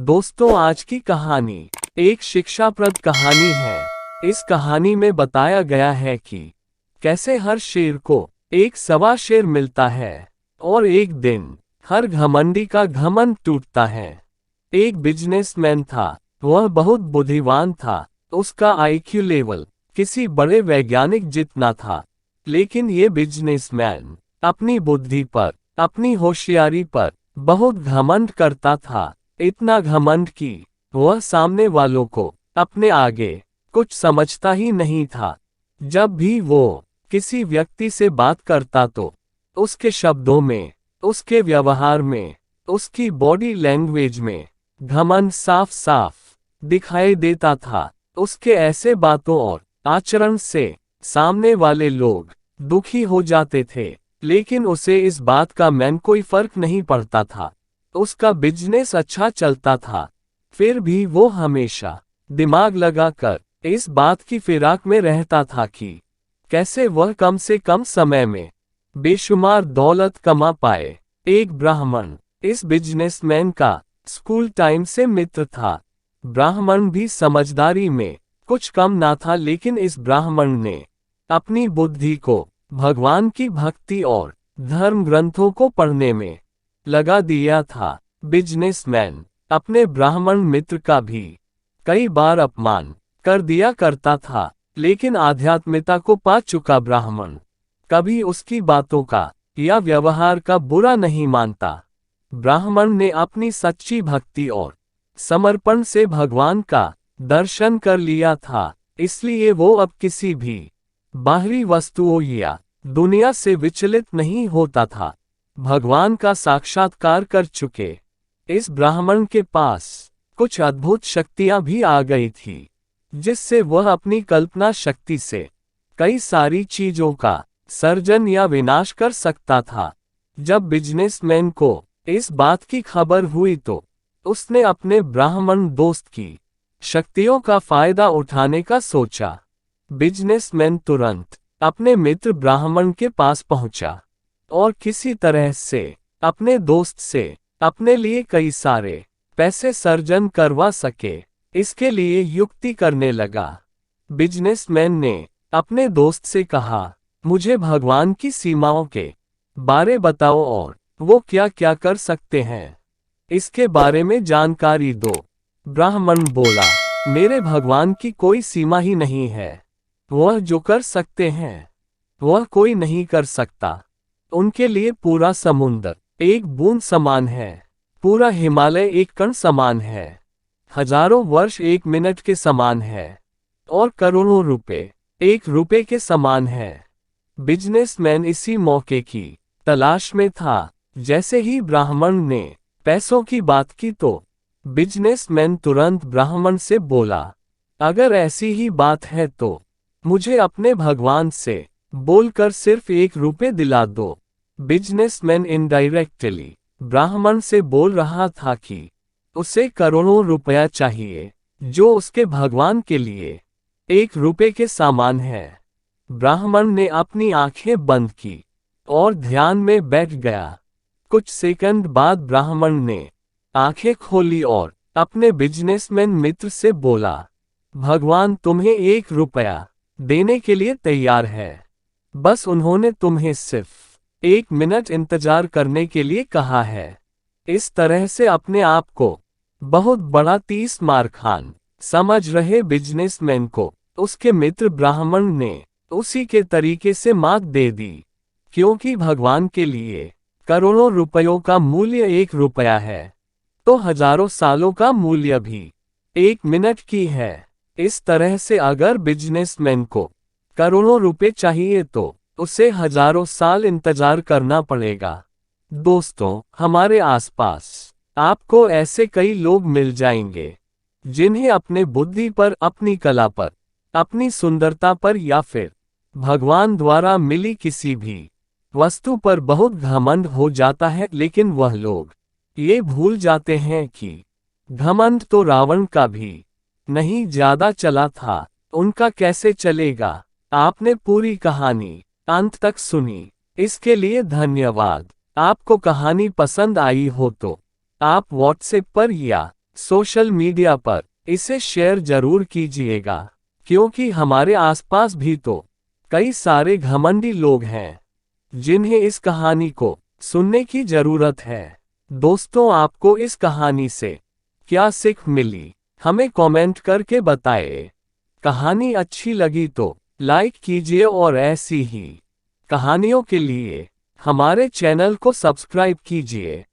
दोस्तों, आज की कहानी एक शिक्षाप्रद कहानी है। इस कहानी में बताया गया है कि कैसे हर शेर को एक सवा शेर मिलता है और एक दिन हर घमंडी का घमंड टूटता है। एक बिजनेसमैन था। वह बहुत बुद्धिमान था। उसका आईक्यू लेवल किसी बड़े वैज्ञानिक जितना था। लेकिन ये बिजनेसमैन अपनी बुद्धि पर, अपनी होशियारी पर बहुत घमंड करता था। इतना घमंड कि वह सामने वालों को अपने आगे कुछ समझता ही नहीं था। जब भी वो किसी व्यक्ति से बात करता तो उसके शब्दों में, उसके व्यवहार में, उसकी बॉडी लैंग्वेज में घमंड साफ साफ दिखाई देता था। उसके ऐसे बातों और आचरण से सामने वाले लोग दुखी हो जाते थे, लेकिन उसे इस बात का कोई फर्क नहीं पड़ता था। उसका बिजनेस अच्छा चलता था, फिर भी वो हमेशा दिमाग लगाकर इस बात की फिराक में रहता था कि कैसे वह कम से कम समय में बेशुमार दौलत कमा पाए। एक ब्राह्मण इस बिजनेसमैन का स्कूल टाइम से मित्र था। ब्राह्मण भी समझदारी में कुछ कम ना था, लेकिन इस ब्राह्मण ने अपनी बुद्धि को भगवान की भक्ति और धर्म ग्रंथों को पढ़ने में लगा दिया था। बिजनेसमैन अपने ब्राह्मण मित्र का भी कई बार अपमान कर दिया करता था, लेकिन आध्यात्मिकता को पा चुका ब्राह्मण कभी उसकी बातों का या व्यवहार का बुरा नहीं मानता। ब्राह्मण ने अपनी सच्ची भक्ति और समर्पण से भगवान का दर्शन कर लिया था, इसलिए वो अब किसी भी बाहरी वस्तुओं या दुनिया से विचलित नहीं होता था। भगवान का साक्षात्कार कर चुके इस ब्राह्मण के पास कुछ अद्भुत शक्तियां भी आ गई थी, जिससे वह अपनी कल्पना शक्ति से कई सारी चीजों का सर्जन या विनाश कर सकता था। जब बिजनेसमैन को इस बात की खबर हुई तो उसने अपने ब्राह्मण दोस्त की शक्तियों का फायदा उठाने का सोचा। बिजनेसमैन तुरंत अपने मित्र ब्राह्मण के पास पहुंचा और किसी तरह से अपने दोस्त से अपने लिए कई सारे पैसे सर्जन करवा सके, इसके लिए युक्ति करने लगा। बिजनेसमैन ने अपने दोस्त से कहा, मुझे भगवान की सीमाओं के बारे बताओ और वो क्या क्या कर सकते हैं, इसके बारे में जानकारी दो। ब्राह्मण बोला, मेरे भगवान की कोई सीमा ही नहीं है। वह जो कर सकते हैं वह कोई नहीं कर सकता। उनके लिए पूरा समुद्र एक बूंद समान है, पूरा हिमालय एक कण समान है, हजारों वर्ष एक मिनट के समान है और करोड़ों रुपए एक रुपए के समान है। बिजनेसमैन इसी मौके की तलाश में था। जैसे ही ब्राह्मण ने पैसों की बात की तो बिजनेसमैन तुरंत ब्राह्मण से बोला, अगर ऐसी ही बात है तो मुझे अपने भगवान से बोलकर सिर्फ 1 रुपए दिला दो। बिजनेसमैन इनडायरेक्टली ब्राह्मण से बोल रहा था कि उसे करोड़ों रुपया चाहिए, जो उसके भगवान के लिए 1 रुपए के समान है। ब्राह्मण ने अपनी आंखें बंद की और ध्यान में बैठ गया। कुछ सेकंड बाद ब्राह्मण ने आंखें खोली और अपने बिजनेसमैन मित्र से बोला, भगवान तुम्हें 1 रुपया देने के लिए तैयार है। बस उन्होंने तुम्हें सिर्फ 1 मिनट इंतजार करने के लिए कहा है। इस तरह से अपने आप को बहुत बड़ा 30 मार खान समझ रहे बिजनेसमैन को उसके मित्र ब्राह्मण ने उसी के तरीके से मात दे दी, क्योंकि भगवान के लिए करोड़ों रुपयों का मूल्य 1 रुपया है, तो हजारों सालों का मूल्य भी 1 मिनट की है। इस तरह से अगर बिजनेसमैन को करोड़ों रुपए चाहिए तो उसे हजारों साल इंतजार करना पड़ेगा। दोस्तों, हमारे आसपास आपको ऐसे कई लोग मिल जाएंगे जिन्हें अपने बुद्धि पर, अपनी कला पर, अपनी सुंदरता पर या फिर भगवान द्वारा मिली किसी भी वस्तु पर बहुत घमंड हो जाता है, लेकिन वह लोग ये भूल जाते हैं कि घमंड तो रावण का भी नहीं ज्यादा चला था, उनका कैसे चलेगा। आपने पूरी कहानी अंत तक सुनी, इसके लिए धन्यवाद। आपको कहानी पसंद आई हो तो आप व्हाट्सएप पर या सोशल मीडिया पर इसे शेयर जरूर कीजिएगा, क्योंकि हमारे आसपास भी तो कई सारे घमंडी लोग हैं जिन्हें इस कहानी को सुनने की जरूरत है। दोस्तों, आपको इस कहानी से क्या सीख मिली, हमें कमेंट करके बताएं। कहानी अच्छी लगी तो लाइक कीजिए और ऐसी ही कहानियों के लिए हमारे चैनल को सब्सक्राइब कीजिए।